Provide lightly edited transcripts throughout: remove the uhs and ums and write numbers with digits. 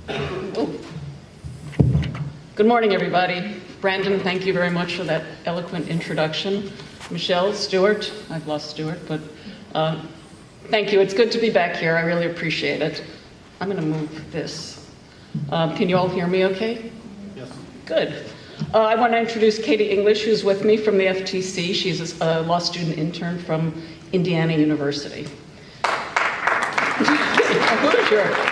Good morning, everybody. Brandon, thank you very much for that eloquent introduction. Michelle, Stuart, I've lost Stuart, but thank you. It's good to be back here. I really appreciate it. I'm going to move this. Can you all hear me okay? Yes. Good. I want to introduce Katie English, who's with me from the FTC. She's a law student intern from Indiana University. Sure.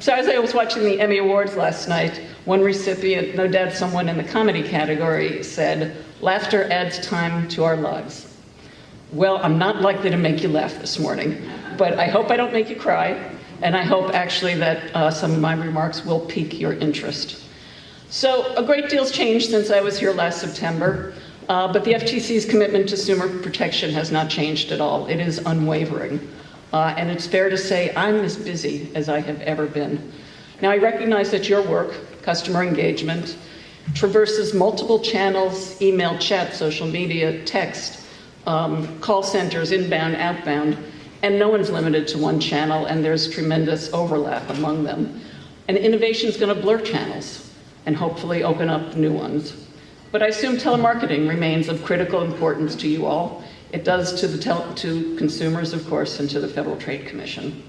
So as I was watching the Emmy Awards last night, one recipient, no doubt someone in the comedy category, said, "Laughter adds time to our lives." Well, I'm not likely to make you laugh this morning, but I hope I don't make you cry, and I hope actually that some of my remarks will pique your interest. So a great deal's changed since I was here last September, but the FTC's commitment to consumer protection has not changed at all. It is unwavering. And it's fair to say I'm as busy as I have ever been. Now, I recognize that your work, customer engagement, traverses multiple channels: email, chat, social media, text, call centers, inbound, outbound, and no one's limited to one channel, and there's tremendous overlap among them. And innovation is going to blur channels and hopefully open up new ones. But I assume telemarketing remains of critical importance to you all. It does to consumers, of course, and to the Federal Trade Commission.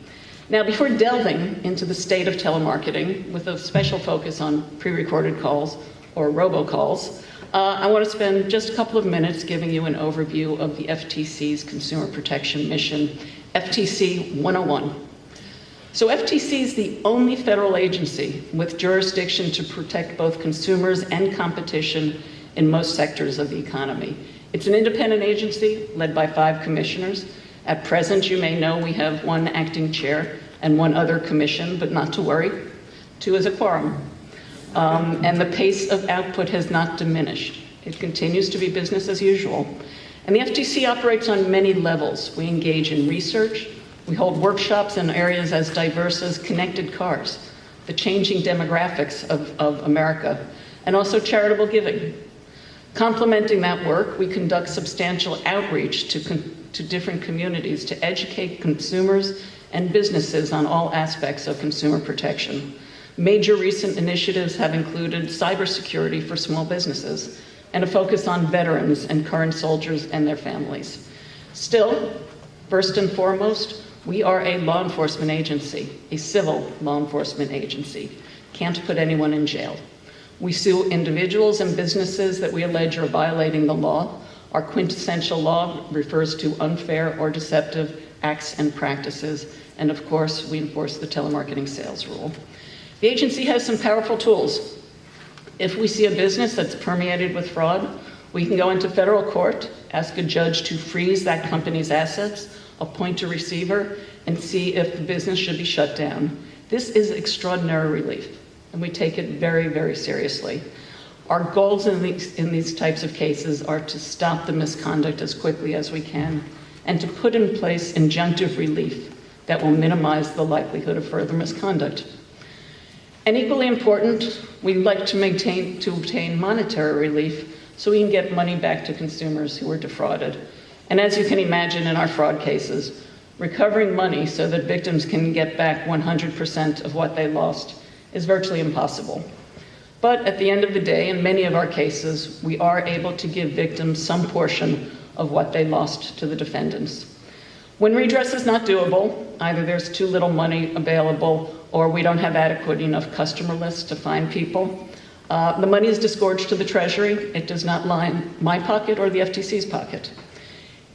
Now, before delving into the state of telemarketing, with a special focus on pre-recorded calls or robocalls, I want to spend just a couple of minutes giving you an overview of the FTC's consumer protection mission, FTC 101. So FTC is the only federal agency with jurisdiction to protect both consumers and competition in most sectors of the economy. It's an independent agency led by 5 commissioners. At present, you may know we have 1 acting chair and 1 other commission, but not to worry, 2 is a quorum. And the pace of output has not diminished. It continues to be business as usual. And the FTC operates on many levels. We engage in research. We hold workshops in areas as diverse as connected cars, the changing demographics of America, and also charitable giving. Complementing that work, we conduct substantial outreach to different communities to educate consumers and businesses on all aspects of consumer protection. Major recent initiatives have included cybersecurity for small businesses and a focus on veterans and current soldiers and their families. Still, first and foremost, we are a law enforcement agency, a civil law enforcement agency. Can't put anyone in jail. We sue individuals and businesses that we allege are violating the law. Our quintessential law refers to unfair or deceptive acts and practices. And of course, we enforce the telemarketing sales rule. The agency has some powerful tools. If we see a business that's permeated with fraud, we can go into federal court, ask a judge to freeze that company's assets, appoint a receiver, and see if the business should be shut down. This is extraordinary relief, and we take it very, very seriously. Our goals in these types of cases are to stop the misconduct as quickly as we can and to put in place injunctive relief that will minimize the likelihood of further misconduct. And equally important, we like to obtain monetary relief so we can get money back to consumers who were defrauded. And as you can imagine in our fraud cases, recovering money so that victims can get back 100% of what they lost is virtually impossible. But at the end of the day, in many of our cases, we are able to give victims some portion of what they lost to the defendants. When redress is not doable, either there's too little money available or we don't have adequate enough customer lists to find people, the money is disgorged to the Treasury. It does not line my pocket or the FTC's pocket.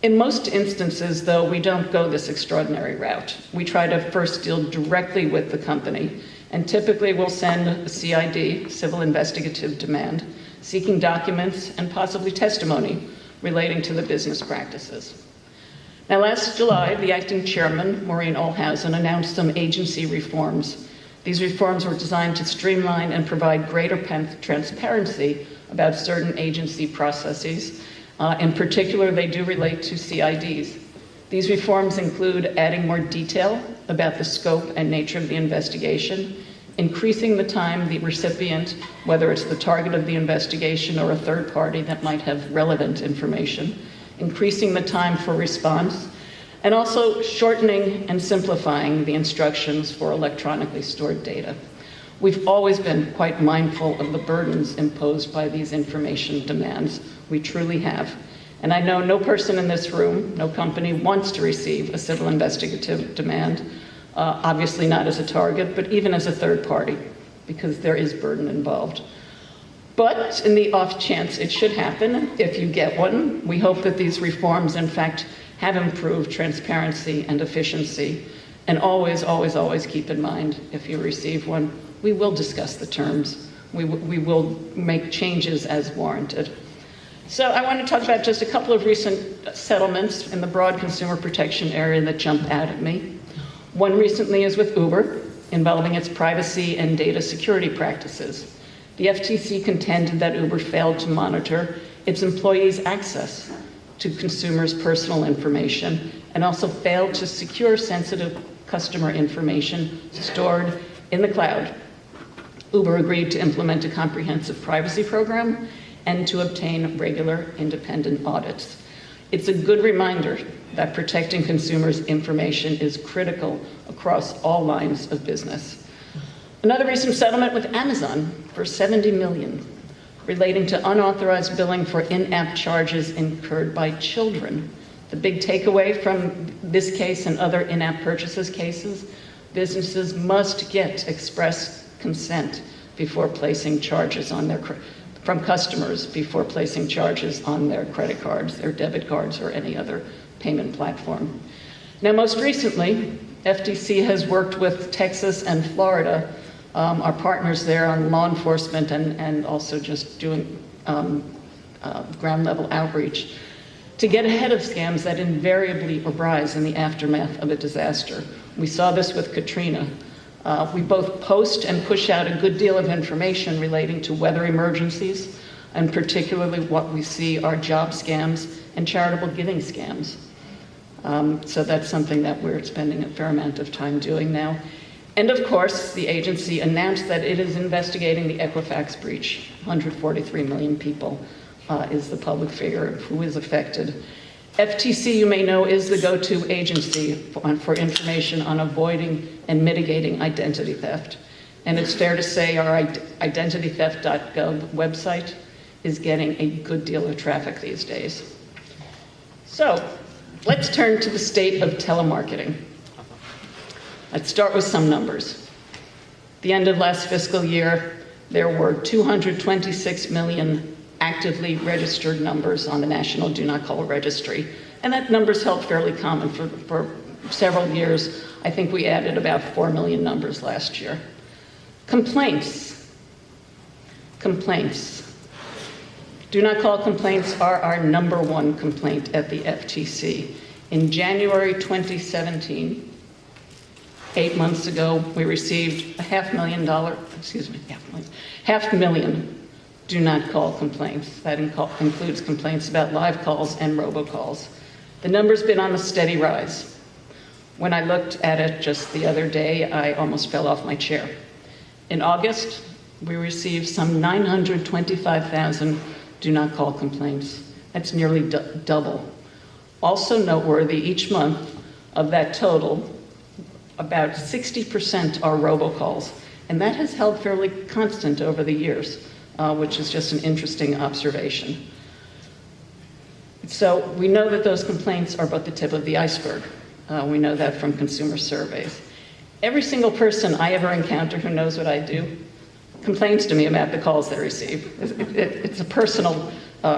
In most instances, though, we don't go this extraordinary route. We try to first deal directly with the company, and typically we'll send a CID, civil investigative demand, seeking documents and possibly testimony relating to the business practices. Now, last July, the acting chairman, Maureen Olhausen, announced some agency reforms. These reforms were designed to streamline and provide greater transparency about certain agency processes. In particular, they do relate to CIDs. These reforms include adding more detail about the scope and nature of the investigation, increasing the time the recipient, whether it's the target of the investigation or a third party that might have relevant information, increasing the time for response, and also shortening and simplifying the instructions for electronically stored data. We've always been quite mindful of the burdens imposed by these information demands. We truly have. And I know no person in this room, no company wants to receive a civil investigative demand, obviously not as a target, but even as a third party, because there is burden involved. But in the off chance it should happen, if you get one, we hope that these reforms, in fact, have improved transparency and efficiency. And always, always, always keep in mind, if you receive one, we will discuss the terms. We will make changes as warranted. So I want to talk about just a couple of recent settlements in the broad consumer protection area that jump out at me. One recently is with Uber, involving its privacy and data security practices. The FTC contended that Uber failed to monitor its employees' access to consumers' personal information and also failed to secure sensitive customer information stored in the cloud. Uber agreed to implement a comprehensive privacy program and to obtain regular independent audits. It's a good reminder that protecting consumers' information is critical across all lines of business. Another recent settlement with Amazon for $70 million relating to unauthorized billing for in-app charges incurred by children. The big takeaway from this case and other in-app purchases cases, businesses must get express consent before placing charges on their from customers before placing charges on their credit cards, their debit cards, or any other payment platform. Now, most recently, FTC has worked with Texas and Florida, our partners there, on law enforcement and also just doing ground level outreach to get ahead of scams that invariably arise in the aftermath of a disaster. We saw this with Katrina. We both post and push out a good deal of information relating to weather emergencies, and particularly what we see are job scams and charitable giving scams. So that's something that we're spending a fair amount of time doing now. And of course, the agency announced that it is investigating the Equifax breach. 143 million people is the public figure of who is affected. FTC, you may know, is the go-to agency for information on avoiding and mitigating identity theft. And it's fair to say our identitytheft.gov website is getting a good deal of traffic these days. So let's turn to the state of telemarketing. Let's start with some numbers. At the end of last fiscal year, there were 226 million actively registered numbers on the National Do Not Call Registry. And that number's held fairly common for several years. I think we added about 4 million numbers last year. Complaints. Do Not Call complaints are our number one complaint at the FTC. In January 2017, 8 months ago, we received $500,000 Do Not Call complaints. That includes complaints about live calls and robocalls. The number's been on a steady rise. When I looked at it just the other day, I almost fell off my chair. In August, we received some 925,000 Do Not Call complaints. That's nearly double. Also noteworthy, each month of that total, about 60% are robocalls, and that has held fairly constant over the years. Which is just an interesting observation. So we know that those complaints are but the tip of the iceberg. We know that from consumer surveys. Every single person I ever encounter who knows what I do complains to me about the calls they receive. It's a personal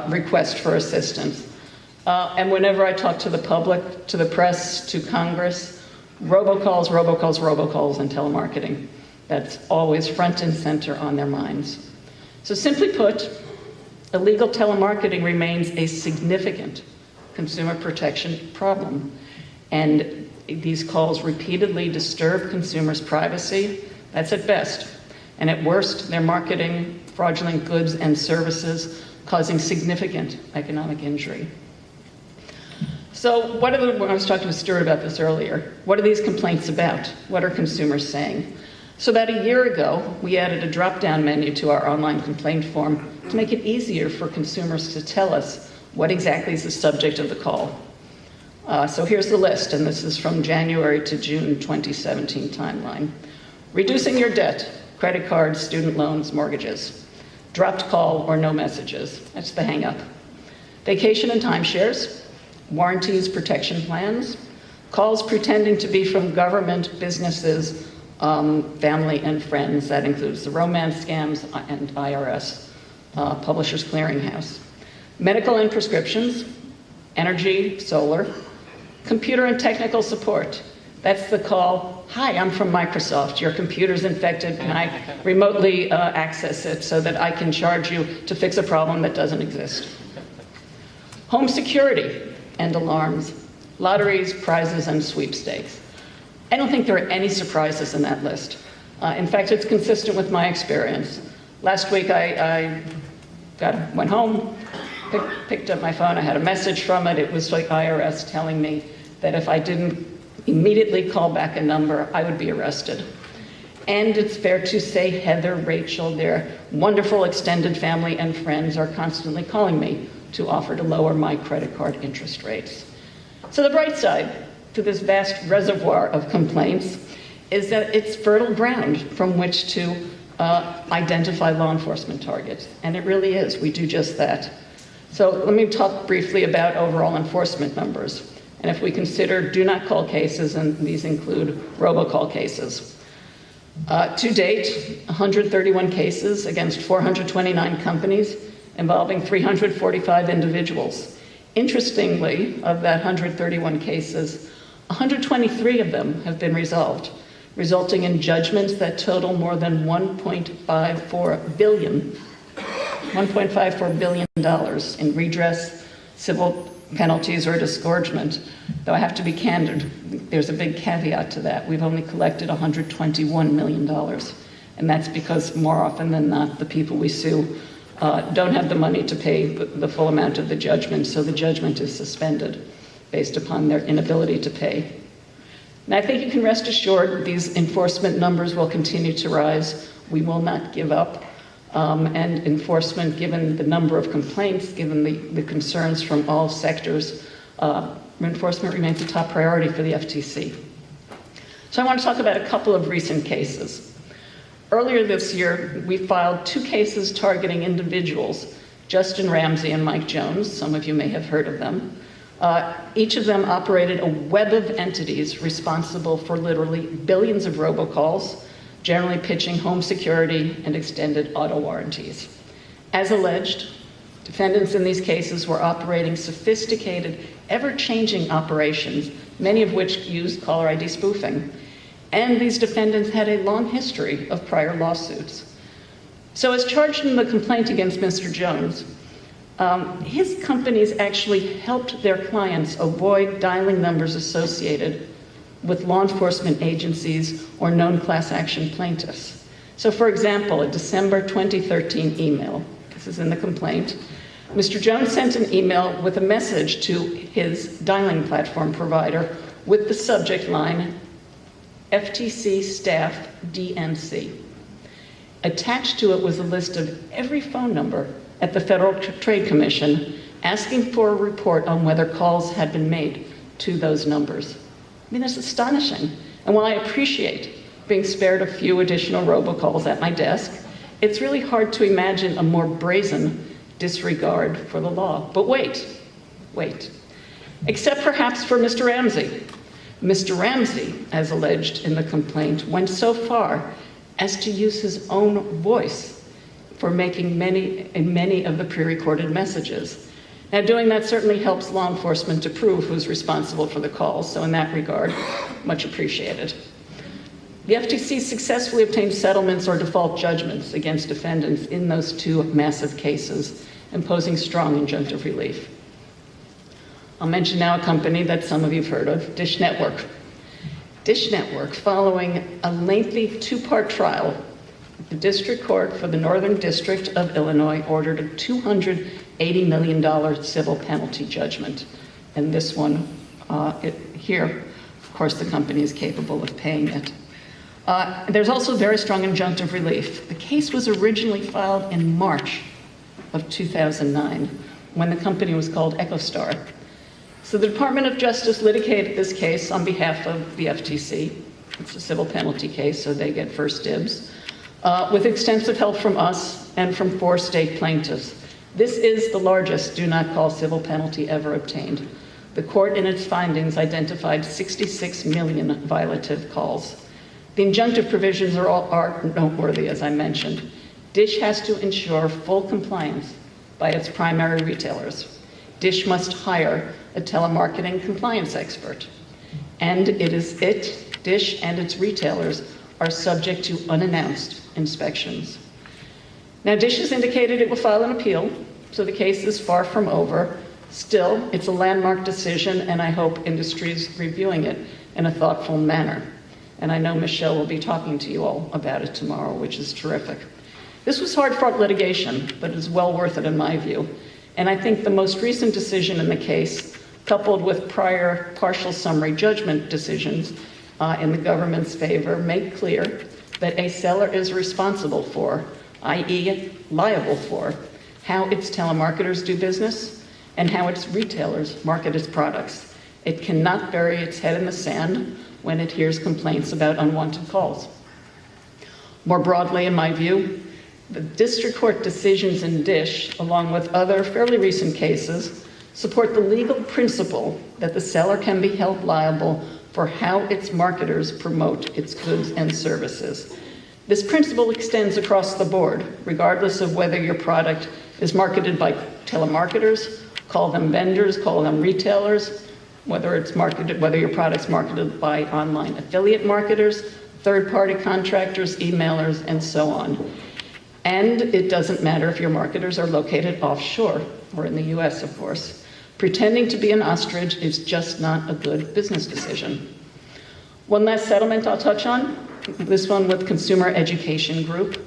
request for assistance. And whenever I talk to the public, to the press, to Congress, robocalls, and telemarketing. That's always front and center on their minds. So simply put, illegal telemarketing remains a significant consumer protection problem. And these calls repeatedly disturb consumers' privacy. That's at best. And at worst, they're marketing fraudulent goods and services, causing significant economic injury. So I was talking to Stuart about this earlier. What are these complaints about? What are consumers saying? So about a year ago, we added a drop-down menu to our online complaint form to make it easier for consumers to tell us what exactly is the subject of the call. So here's the list, and this is from January to June 2017 timeline. Reducing your debt, credit cards, student loans, mortgages. Dropped call or no messages. That's the hang-up. Vacation and timeshares, warranties, protection plans, calls pretending to be from government, businesses, family, and friends. That includes the romance scams and IRS, Publishers Clearinghouse. Medical and prescriptions, energy, solar, computer and technical support. That's the call, hi, I'm from Microsoft, your computer's infected, can I remotely access it so that I can charge you to fix a problem that doesn't exist? Home security and alarms, lotteries, prizes, and sweepstakes. I don't think there are any surprises in that list. In fact, it's consistent with my experience. Last week I went home, picked up my phone, I had a message from it. It was like IRS telling me that if I didn't immediately call back a number, I would be arrested. And it's fair to say Heather, Rachel, their wonderful extended family and friends are constantly calling me to offer to lower my credit card interest rates. So the bright side to this vast reservoir of complaints is that it's fertile ground from which to identify law enforcement targets. And it really is. We do just that. So let me talk briefly about overall enforcement numbers. And if we consider do not call cases, and these include robocall cases. To date, 131 cases against 429 companies involving 345 individuals. Interestingly, of that 131 cases, 123 of them have been resolved, resulting in judgments that total more than $1.54 billion in redress, civil penalties, or disgorgement. Though I have to be candid, there's a big caveat to that. We've only collected $121 million. And that's because more often than not, the people we sue don't have the money to pay the full amount of the judgment, so the judgment is suspended based upon their inability to pay. And I think you can rest assured these enforcement numbers will continue to rise. We will not give up. And enforcement, given the number of complaints, given the concerns from all sectors, enforcement remains a top priority for the FTC. So I want to talk about a couple of recent cases. Earlier this year, we filed 2 cases targeting individuals, Justin Ramsay and Mike Jones. Some of you may have heard of them. Each of them operated a web of entities responsible for literally billions of robocalls, generally pitching home security and extended auto warranties. As alleged, defendants in these cases were operating sophisticated, ever-changing operations, many of which used caller ID spoofing. And these defendants had a long history of prior lawsuits. So as charged in the complaint against Mr. Jones, his companies actually helped their clients avoid dialing numbers associated with law enforcement agencies or known class action plaintiffs. So for example, a December 2013 email, this is in the complaint, Mr. Jones sent an email with a message to his dialing platform provider with the subject line, FTC staff DNC. Attached to it was a list of every phone number at the Federal Trade Commission asking for a report on whether calls had been made to those numbers. I mean, that's astonishing. And while I appreciate being spared a few additional robocalls at my desk, it's really hard to imagine a more brazen disregard for the law. But wait. Except perhaps for Mr. Ramsay. Mr. Ramsay, as alleged in the complaint, went so far as to use his own voice for making many of the pre-recorded messages. Now, doing that certainly helps law enforcement to prove who's responsible for the calls, so in that regard, much appreciated. The FTC successfully obtained settlements or default judgments against defendants in those 2 massive cases, imposing strong injunctive relief. I'll mention now a company that some of you have heard of, Dish Network. Dish Network, following a lengthy 2-part trial, the District Court for the Northern District of Illinois ordered a $280 million civil penalty judgment. And this one here, of course, the company is capable of paying it. There's also very strong injunctive relief. The case was originally filed in March of 2009, when the company was called EchoStar. So the Department of Justice litigated this case on behalf of the FTC. It's a civil penalty case, so they get first dibs, with extensive help from us and from 4 state plaintiffs. This is the largest do not call civil penalty ever obtained. The court in its findings identified 66 million violative calls. The injunctive provisions are noteworthy, as I mentioned. DISH has to ensure full compliance by its primary retailers. DISH must hire a telemarketing compliance expert. And DISH and its retailers are subject to unannounced inspections. Now, DISH has indicated it will file an appeal, so the case is far from over. Still, it's a landmark decision, and I hope industry is reviewing it in a thoughtful manner. And I know Michelle will be talking to you all about it tomorrow, which is terrific. This was hard-fought litigation, but it's well worth it in my view. And I think the most recent decision in the case, coupled with prior partial summary judgment decisions in the government's favor, make clear that a seller is responsible for, i.e. liable for, how its telemarketers do business and how its retailers market its products. It cannot bury its head in the sand when it hears complaints about unwanted calls. More broadly, in my view, the district court decisions in DISH, along with other fairly recent cases, support the legal principle that the seller can be held liable for how its marketers promote its goods and services. This principle extends across the board, regardless of whether your product is marketed by telemarketers, call them vendors, call them retailers, whether your product's marketed by online affiliate marketers, third-party contractors, emailers, and so on. And it doesn't matter if your marketers are located offshore, or in the US, of course. Pretending to be an ostrich is just not a good business decision. One last settlement I'll touch on, this one with Consumer Education Group.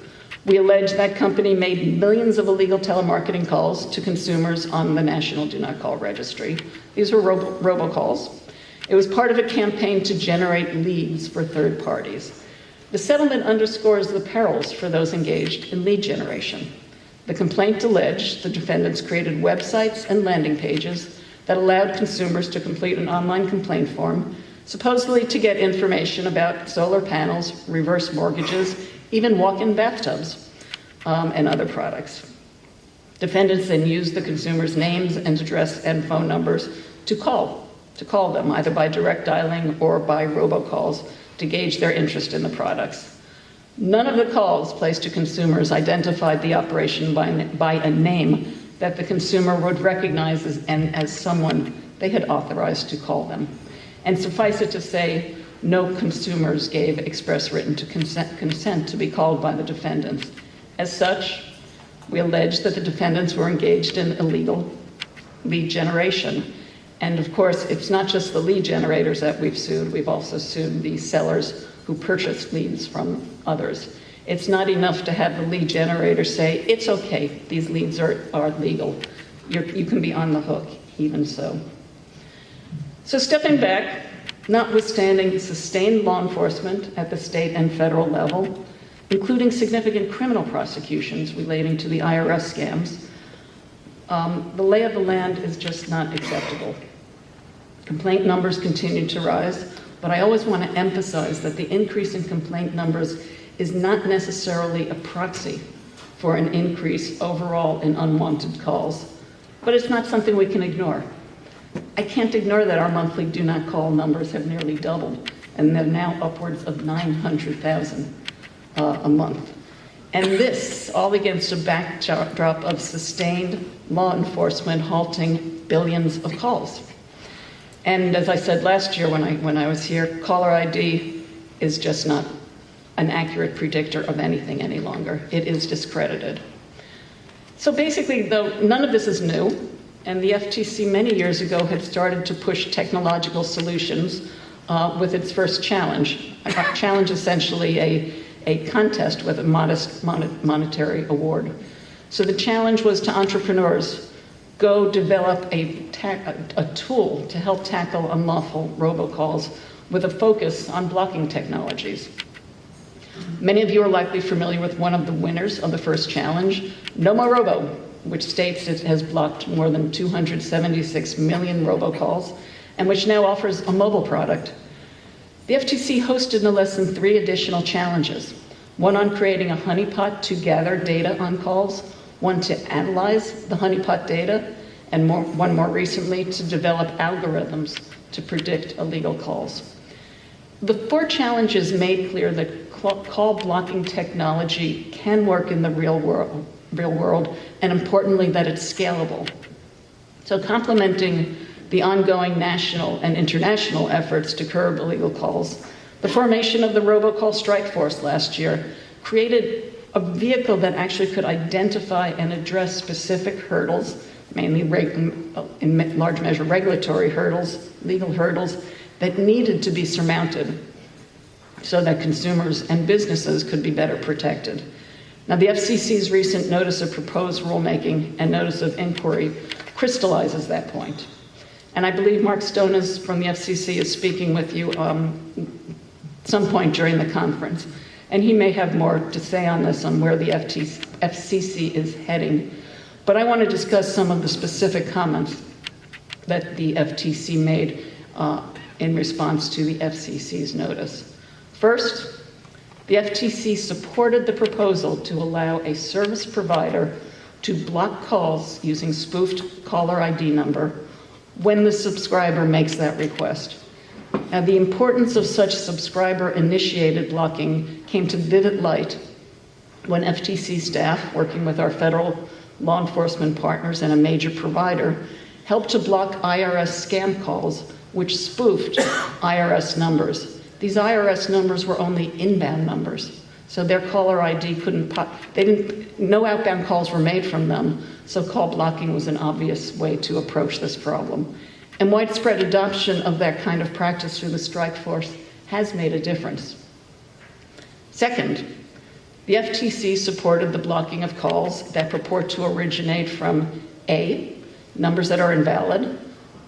We allege that company made millions of illegal telemarketing calls to consumers on the National Do Not Call Registry. These were robocalls. It was part of a campaign to generate leads for third parties. The settlement underscores the perils for those engaged in lead generation. The complaint alleged the defendants created websites and landing pages that allowed consumers to complete an online complaint form, supposedly to get information about solar panels, reverse mortgages, even walk-in bathtubs, and other products. Defendants then used the consumers' names and address and phone numbers to call them, either by direct dialing or by robocalls, to gauge their interest in the products. None of the calls placed to consumers identified the operation by a name that the consumer would recognize as someone they had authorized to call them. And suffice it to say, no consumers gave express written consent to be called by the defendants. As such, we allege that the defendants were engaged in illegal lead generation. And of course, it's not just the lead generators that we've sued, we've also sued the sellers who purchased leads from others. It's not enough to have the lead generator say, it's okay, these leads are legal. You can be on the hook, even so. So stepping back, notwithstanding sustained law enforcement at the state and federal level, including significant criminal prosecutions relating to the IRS scams, the lay of the land is just not acceptable. Complaint numbers continue to rise, but I always want to emphasize that the increase in complaint numbers is not necessarily a proxy for an increase overall in unwanted calls, but it's not something we can ignore. I can't ignore that our monthly do not call numbers have nearly doubled, and they're now upwards of 900,000 a month. And this, all against a backdrop of sustained law enforcement halting billions of calls. And as I said last year when I was here, caller ID is just not an accurate predictor of anything any longer. It is discredited. So basically, though, none of this is new, and the FTC many years ago had started to push technological solutions with its first challenge. A challenge essentially a contest with a modest monetary award. So the challenge was to entrepreneurs, go develop a tool to help tackle unlawful robocalls with a focus on blocking technologies. Many of you are likely familiar with one of the winners of the first challenge, No More Robo, which states it has blocked more than 276 million robocalls, and which now offers a mobile product. The FTC hosted no less than 3 additional challenges. One on creating a honeypot to gather data on calls, one to analyze the honeypot data, and one more recently to develop algorithms to predict illegal calls. The 4 challenges made clear that call blocking technology can work in the real world, and importantly, that it's scalable. So complementing the ongoing national and international efforts to curb illegal calls, the formation of the robocall strike force last year created a vehicle that actually could identify and address specific hurdles, mainly in large measure regulatory hurdles, legal hurdles, that needed to be surmounted so that consumers and businesses could be better protected. Now, the FCC's recent notice of proposed rulemaking and notice of inquiry crystallizes that point. And I believe Mark Stonas from the FCC is speaking with you some point during the conference. And he may have more to say on this, on where the FCC is heading. But I want to discuss some of the specific comments that the FTC made in response to the FCC's notice. First, the FTC supported the proposal to allow a service provider to block calls using spoofed caller ID number when the subscriber makes that request. Now, the importance of such subscriber-initiated blocking came to vivid light when FTC staff, working with our federal law enforcement partners and a major provider, helped to block IRS scam calls which spoofed IRS numbers. These IRS numbers were only inbound numbers, so their caller ID no outbound calls were made from them, so call blocking was an obvious way to approach this problem. And widespread adoption of that kind of practice through the strike force has made a difference. Second, the FTC supported the blocking of calls that purport to originate from A, numbers that are invalid,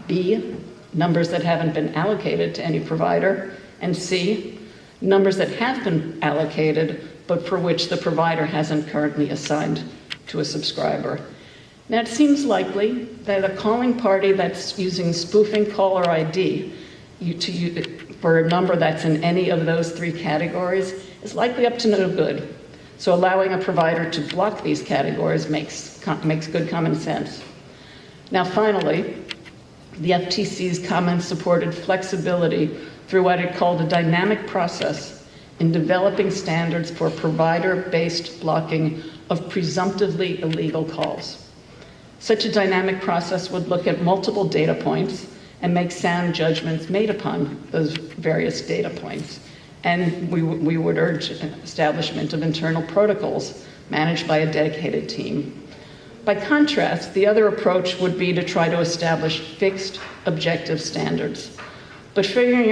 B, numbers that haven't been allocated to any provider, and C, numbers that have been allocated but for which the provider hasn't currently assigned to a subscriber. Now, it seems likely that a calling party that's using spoofing caller ID for a number that's in any of those 3 categories is likely up to no good. So allowing a provider to block these categories makes good common sense. Now, finally, the FTC's comments supported flexibility through what it called a dynamic process in developing standards for provider-based blocking of presumptively illegal calls. Such a dynamic process would look at multiple data points and make sound judgments made upon those various data points. And we would urge establishment of internal protocols managed by a dedicated team. By contrast, the other approach would be to try to establish fixed objective standards. But figuring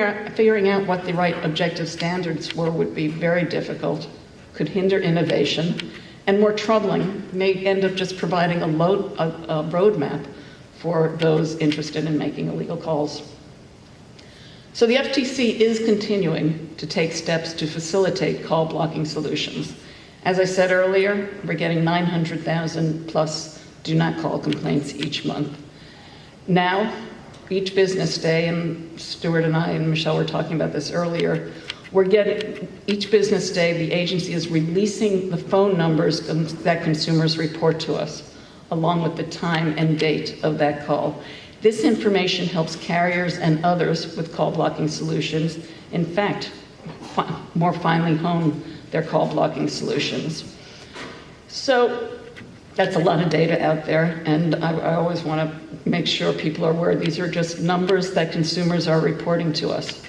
out what the right objective standards were would be very difficult, could hinder innovation, and more troubling, may end up just providing a roadmap for those interested in making illegal calls. So the FTC is continuing to take steps to facilitate call blocking solutions. As I said earlier, we're getting 900,000 plus do not call complaints each month. Now, each business day, and Stuart and I and Michelle were talking about this earlier, each business day, the agency is releasing the phone numbers that consumers report to us, along with the time and date of that call. This information helps carriers and others with call blocking solutions, in fact, more finely hone their call blocking solutions. So that's a lot of data out there, and I always want to make sure people are aware these are just numbers that consumers are reporting to us.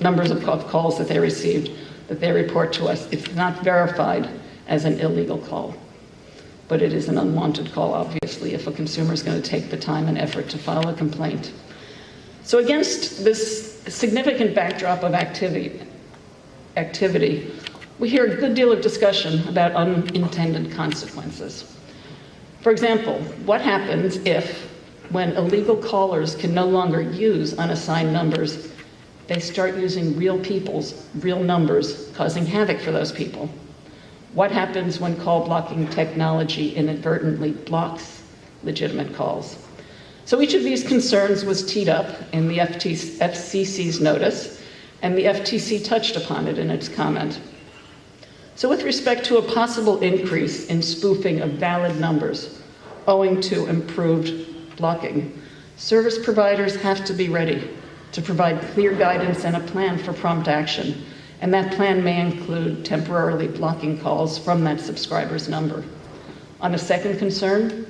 Numbers of calls that they received, that they report to us. It's not verified as an illegal call, but it is an unwanted call, obviously, if a consumer is going to take the time and effort to file a complaint. So against this significant backdrop of activity, we hear a good deal of discussion about unintended consequences. For example, what happens if, when illegal callers can no longer use unassigned numbers, they start using real people's real numbers, causing havoc for those people? What happens when call blocking technology inadvertently blocks legitimate calls? So each of these concerns was teed up in the FCC's notice, and the FTC touched upon it in its comment. So with respect to a possible increase in spoofing of valid numbers owing to improved blocking, service providers have to be ready to provide clear guidance and a plan for prompt action, and that plan may include temporarily blocking calls from that subscriber's number. On a second concern,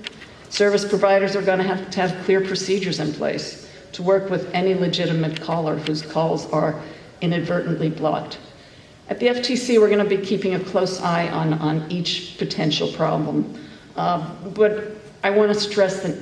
service providers are going to have clear procedures in place to work with any legitimate caller whose calls are inadvertently blocked. At the FTC, we're going to be keeping a close eye on each potential problem. But I want to stress that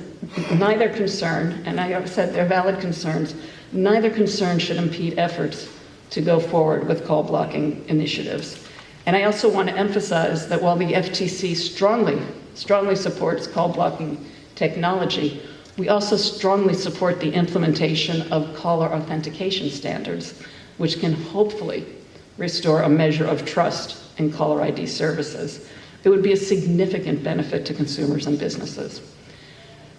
neither concern, and I have said they're valid concerns, neither concern should impede efforts to go forward with call blocking initiatives. And I also want to emphasize that while the FTC strongly supports call blocking technology, we also strongly support the implementation of caller authentication standards, which can hopefully restore a measure of trust in caller ID services. It would be a significant benefit to consumers and businesses.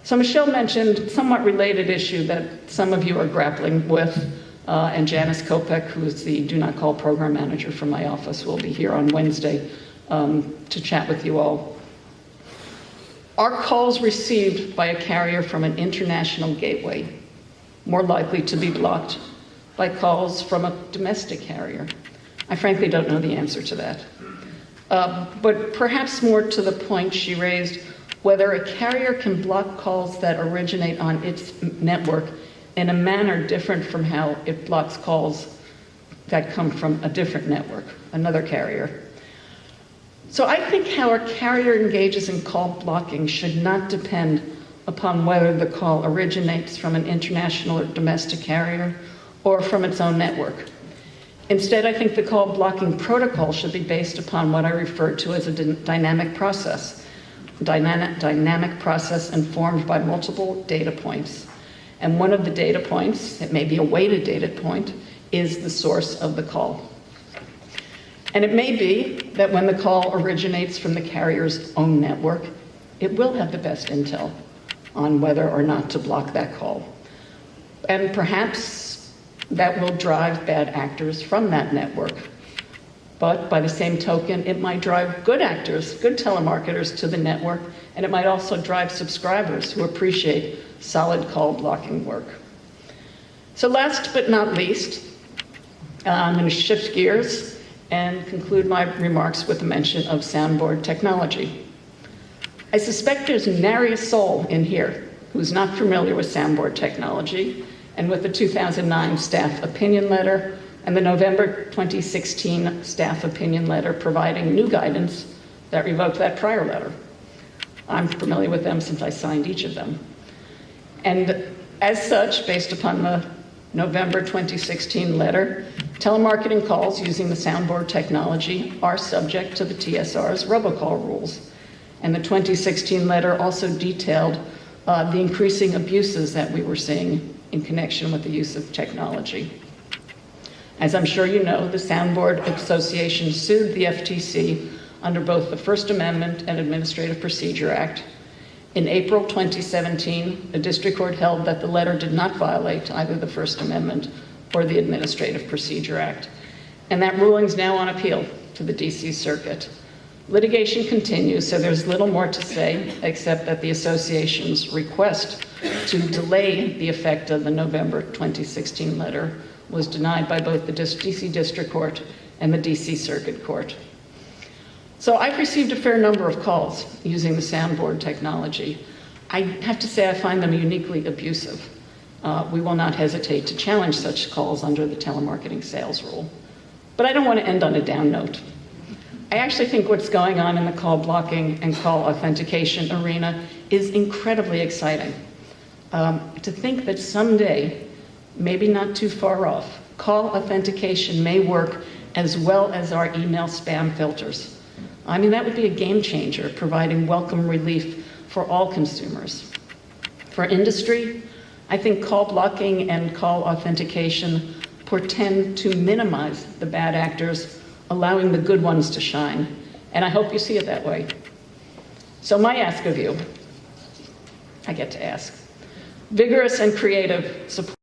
So Michelle mentioned a somewhat related issue that some of you are grappling with, and Janice Kopek, who is the Do Not Call Program Manager for my office, will be here on Wednesday to chat with you all. Are calls received by a carrier from an international gateway more likely to be blocked by calls from a domestic carrier? I frankly don't know the answer to that. But perhaps more to the point she raised, whether a carrier can block calls that originate on its network in a manner different from how it blocks calls that come from a different network, another carrier. So I think how a carrier engages in call blocking should not depend upon whether the call originates from an international or domestic carrier or from its own network. Instead, I think the call blocking protocol should be based upon what I refer to as a dynamic process informed by multiple data points. And one of the data points, it may be a weighted data point, is the source of the call. And it may be that when the call originates from the carrier's own network, it will have the best intel on whether or not to block that call. And perhaps that will drive bad actors from that network. But by the same token, it might drive good actors, good telemarketers to the network, and it might also drive subscribers who appreciate solid call blocking work. So last but not least, I'm going to shift gears and conclude my remarks with a mention of soundboard technology. I suspect there's nary a soul in here who's not familiar with soundboard technology and with the 2009 staff opinion letter and the November 2016 staff opinion letter providing new guidance that revoked that prior letter. I'm familiar with them since I signed each of them. And as such, based upon the November 2016 letter, telemarketing calls using the soundboard technology are subject to the TSR's robocall rules. And the 2016 letter also detailed the increasing abuses that we were seeing in connection with the use of technology. As I'm sure you know, the Soundboard Association sued the FTC under both the First Amendment and Administrative Procedure Act. In April 2017, the district court held that the letter did not violate either the First Amendment or the Administrative Procedure Act. And that ruling is now on appeal to the DC Circuit. Litigation continues, so there's little more to say except that the association's request to delay the effect of the November 2016 letter was denied by both the DC District Court and the DC Circuit Court. So I've received a fair number of calls using the soundboard technology. I have to say I find them uniquely abusive. We will not hesitate to challenge such calls under the telemarketing sales rule. But I don't want to end on a down note. I actually think what's going on in the call blocking and call authentication arena is incredibly exciting. To think that someday, maybe not too far off, call authentication may work as well as our email spam filters. I mean, that would be a game changer, providing welcome relief for all consumers. For industry, I think call blocking and call authentication portend to minimize the bad actors, allowing the good ones to shine, And I hope you see it that way. So my ask of you, I get to ask, vigorous and creative support